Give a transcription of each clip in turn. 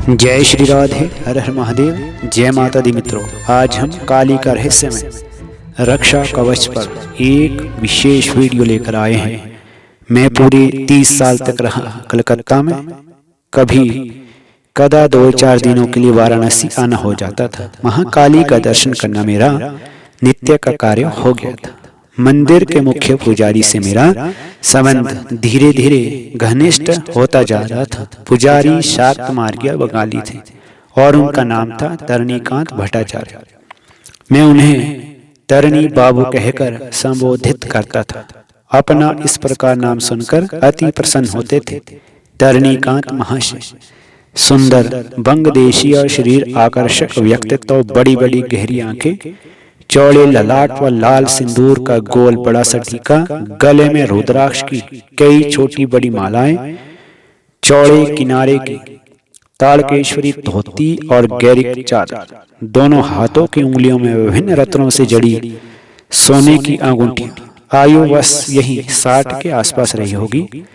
जय श्री राधे, हर हर महादेव, जय माता दी। मित्रों, आज हम काली का रहस्य में रक्षा कवच पर एक विशेष वीडियो लेकर आए हैं। मैं पूरे 30 साल तक रहा कलकत्ता में। कभी कदा 2-4 दिनों के लिए वाराणसी आना हो जाता था। वहाँ काली का दर्शन करना मेरा नित्य का कार्य हो गया था। मंदिर के मुख्य पुजारी से मेरा संबंध धीरे धीरे घनिष्ठ होता जा रहा था। पुजारी शाक्त मार्गीय बंगाली थे और उनका नाम था तरणीकांत भट्टाचार्य। मैं उन्हें तरणी बाबू कहकर संबोधित करता था। अपना इस प्रकार नाम सुनकर अति प्रसन्न होते थे। तरणीकांत महाशय सुंदर बंगदेशीय शरीर, आकर्षक व्यक्तित्व, बड़ी बड़ी गहरी आंखें, चौड़े ललाट व लाल सिंदूर का गोल बड़ा सा टीका, गले में रुद्राक्ष की कई छोटी बड़ी मालाएं, चौड़े किनारे की ताड़केश्वरी धोती और गैरिक चादर, दोनों हाथों की उंगलियों में विभिन्न रत्नों से जड़ी सोने की अंगूठियां। आयु बस यही 60 के आसपास रही होगी,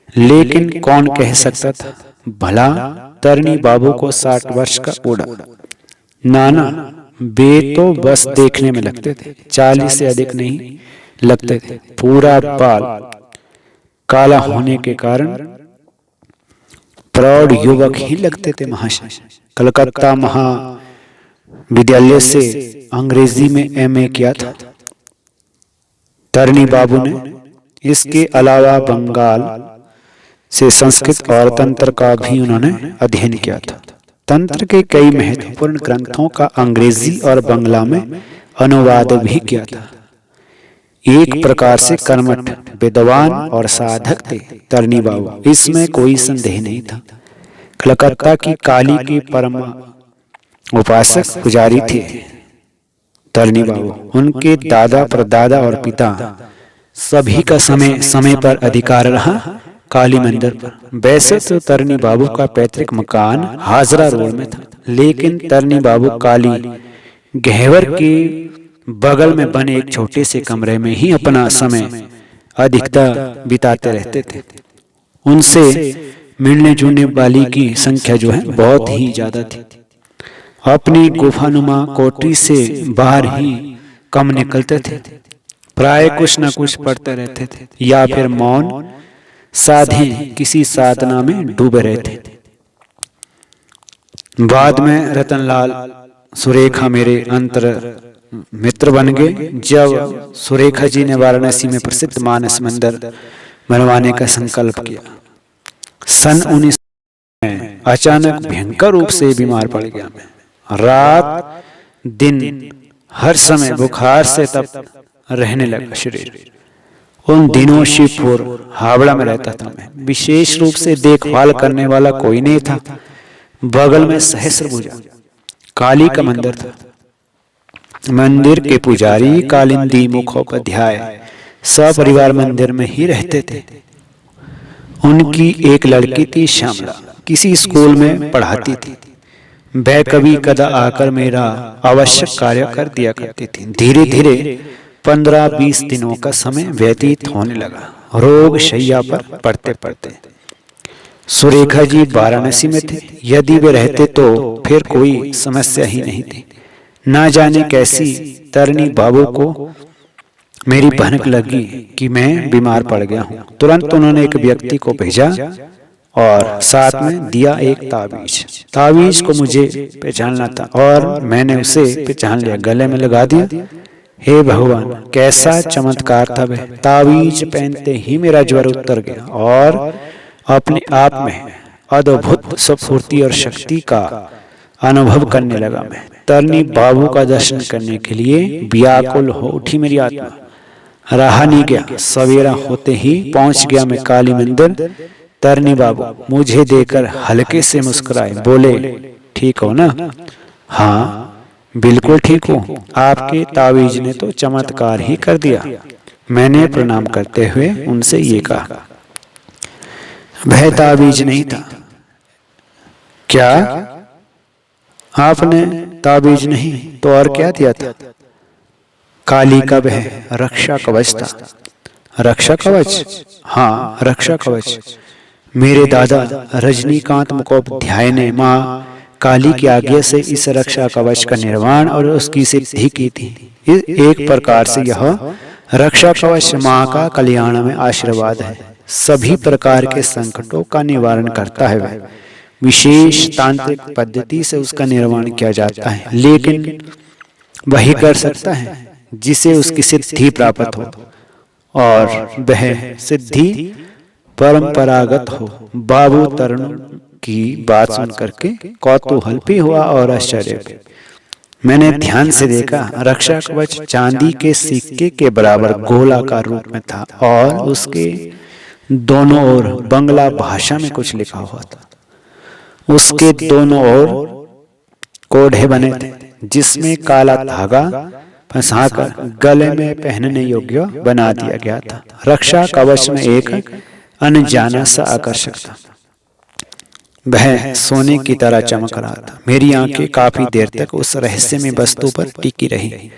लेकिन कौन कह सकता था भला तरणी बाबू को 60 वर्ष का ओढ़ा। नाना वे तो बस देखने में लगते थे, 40 से अधिक नहीं लगते थे। पूरा बाल काला होने के कारण प्रौढ़ युवक ही लगते थे महाशय। कलकत्ता महाविद्यालय से अंग्रेजी में एमए किया था तरणी बाबू ने। इसके अलावा बंगाल से संस्कृत और तंत्र का भी उन्होंने अध्ययन किया था। तंत्र के कई महत्वपूर्ण ग्रंथों का अंग्रेजी और बंगला में अनुवाद भी किया था। एक प्रकार से कर्मठ विद्वान और साधक थे तरणी बाबू, इसमें कोई संदेह नहीं था। कलकत्ता की काली के परम उपासक पुजारी थे तरणी बाबू। उनके दादा, परदादा और पिता सभी का समय समय पर अधिकार रहा काली मंदिर पर। वैसे तो तरणी बाबू का पैतृक मकान हाजरा रोड में था, लेकिन तरणी बाबू काली गहवर के बगल में बने एक छोटे से कमरे में ही अपना समय अधिकतर बिताते रहते थे। उनसे मिलने जुलने वाली की संख्या जो है बहुत ही ज्यादा थी। अपनी गुफानुमा कोठरी से बाहर ही कम निकलते थे। प्राय कुछ न कुछ पढ़ते रहते थे या फिर मौन साधे किसी साधना में डूबे रहते थे। बाद में रतनलाल सुरेखा मेरे अंतर मित्र बन गए। जब सुरेखा जी ने वाराणसी में प्रसिद्ध मानस मंदिर बनवाने का संकल्प किया, सन 19 में अचानक भयंकर रूप से बीमार पड़ गया मैं। रात दिन हर समय बुखार से तप रहने लगा शरीर। उन दिनों शिवपुर हावड़ा में रहता था मैं। विशेष रूप से देखभाल करने वाला कोई नहीं था। बगल में सहस्त्रभुजा काली का मंदिर था। मंदिर के पुजारी कालिंदी मुखोपाध्याय सपरिवार मंदिर में ही रहते थे। उनकी एक लड़की थी श्यामला, किसी स्कूल में पढ़ाती थी। वह कभी कदा आकर मेरा आवश्यक कार्य कर दिया करती थी। धीरे धीरे 15-20 दिनों का समय व्यतीत होने लगा। रोग शैया पर पड़ते पड़ते सुरेखा जी वाराणसी में थे। यदि वे रहते तो फिर कोई समस्या ही नहीं थी। ना जाने कैसी तरणी बाबू को मेरी भनक लगी कि मैं बीमार पड़ गया हूँ। तुरंत उन्होंने एक व्यक्ति को भेजा और साथ में दिया एक ताबीज। ताबीज को मुझे पहचानना था और मैंने उसे पहचान लिया, गले में लगा दिया। हे भगवान, कैसा चमत्कार था वह। ताबीज पहनते ही मेरा ज्वर उतर गया और अपने आप में अद्भुत स्फूर्ति और शक्ति का अनुभव करने लगा मैं। तरणी बाबू का दर्शन करने के लिए व्याकुल हो उठी मेरी आत्मा। रहा नहीं गया। सवेरा होते ही पहुंच गया मैं काली मंदिर। तरणी बाबू मुझे देखकर हल्के से मुस्कुराए, बोले, ठीक हो ना? हाँ बिल्कुल ठीक हूँ। आपके तावीज ने तो चमत्कार ही कर दिया। मैंने प्रणाम करते हुए उनसे ये कहा। वह तावीज नहीं था। क्या आपने तावीज नहीं तो और क्या दिया था? काली का वह रक्षा कवच था। रक्षा कवच? हाँ रक्षा कवच। मेरे दादा रजनीकांत मुखोपाध्याय ने माँ काली की आज्ञा से इस रक्षा कवच का निर्माण और उसकी सिद्धि की थी। एक प्रकार से यह रक्षा कवच माँ का कल्याण में आशीर्वाद है। सभी प्रकार के संकटों का निवारण करता है। वह विशेष तांत्रिक पद्धति से उसका निर्माण किया जाता है, लेकिन वही कर सकता है जिसे उसकी सिद्धि प्राप्त हो, और वह सिद्धि परंपरागत हो। बाबू तरुण की बात सुन करके कौतूहल भी हुआ और आश्चर्य भी। मैंने ध्यान से देखा, रक्षा कवच चांदी के सिक्के के बराबर गोलाकार रूप में था और उसके दोनों ओर बंगला भाषा में कुछ लिखा हुआ था। उसके दोनों ओर कोढ़े बने थे जिसमें काला धागा फंसाकर गले में पहनने योग्य बना दिया गया था। रक्षा कवच में एक अनजाना सा आकर्षक था। वह सोने की तरह चमक रहा था। मेरी आंखें काफी देर तक उस रहस्यमय वस्तु पर टिकी रही,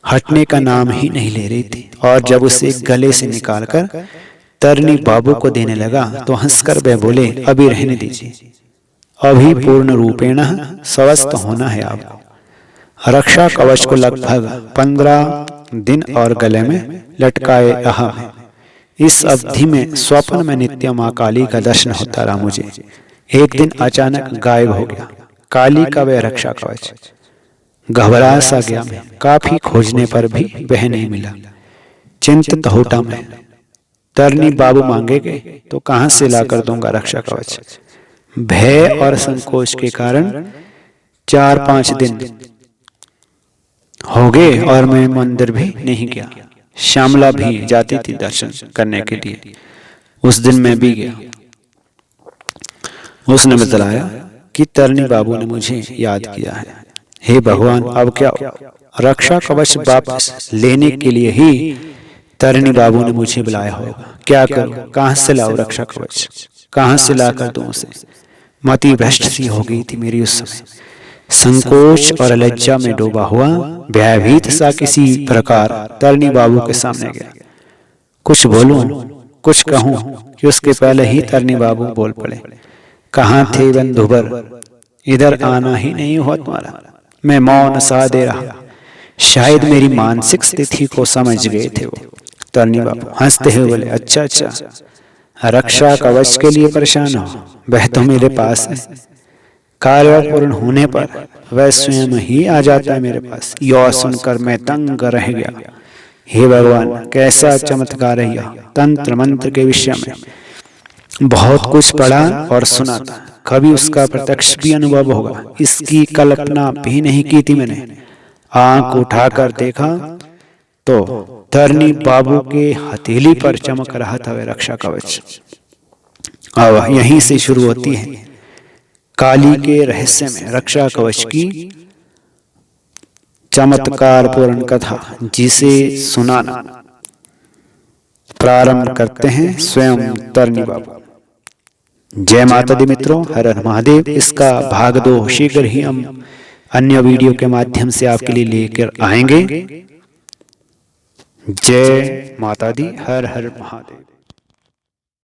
हटने का नाम ही नहीं ले रही थी। और जब उसे गले से निकालकर तरनी बाबू को देने लगा तो हंसकर वह बोले, अभी रहने दीजिए, अभी पूर्ण रूपेण स्वस्थ होना है आपको। रक्षा कवच को लगभग 15 दिन और गले में लटकाए रहा। इस अवधि में स्वप्न में नित्य माँ काली का दर्शन होता रहा। मुझे एक दिन अचानक गायब हो गया काली का वह रक्षा कवच। घबरा सा गया मैं। काफी खोजने पर भी वह नहीं मिला। चिंतित होता मैं। तरनी बाबू मांगेंगे तो कहां से लाकर दूंगा रक्षा कवच। भय और संकोच के कारण 4-5 दिन हो गए और मैं मंदिर भी नहीं गया। श्यामला भी जाती थी दर्शन करने के लिए। उस दिन मैं भी गया। उसने बतलाया कि तरनी बाबू ने मुझे याद किया है। हे भगवान, अब क्या हो? रक्षा कवच वापस लेने के लिए ही तरनी बाबू ने मुझे बुलाया होगा। क्या करूं? कहां से लाऊं रक्षा कवच? कहां से लाकर दूं उसे? मति भ्रष्ट सी हो गई थी मेरी उस समय। संकोच और लज्जा में डूबा हुआ भयभीत सा किसी प्रकार तरनी बाबू के सामने गया। कुछ बोलूं, कुछ कहूं कि उसके पहले ही तरनी बाबू बोल पड़े। कहाँ थे बंधुवर? इधर आना ही नहीं हुआ तुम्हारा। मैं मौन सा दे रहा। शायद मेरी मानसिक स्थिति को समझ गए थे वो। तरनी बाबू हंसते हुए बोले, अच्छा अच्छा, रक्षा कवच के लिए परेशान हो? वह तो मेरे पास है। कार्य पूर्ण होने पर वह स्वयं ही आ जाता है मेरे पास। यह सुनकर मैं तंग रह गया। हे भगवान, कैसा चमत्कार है यह! तंत्र मंत्र के विषय में बहुत कुछ पढ़ा और सुना था, कभी उसका प्रत्यक्ष भी अनुभव होगा, इसकी कल्पना भी नहीं की थी मैंने। आंख उठाकर देखा तो तरनी बाबू के हथेली पर चमक रहा था वह रक्षा कवच। अब यहीं से शुरू होती है काली के रहस्य में रक्षा कवच की चमत्कार पूर्ण कथा, जिसे सुनाना प्रारंभ करते हैं स्वयं तरनी बाबू। जय माता दी मित्रों, हर हर महादेव। इसका भाग 2 शीघ्र ही हम अन्य वीडियो के माध्यम से आपके लिए लेकर आएंगे। जय माता दी, हर हर महादेव।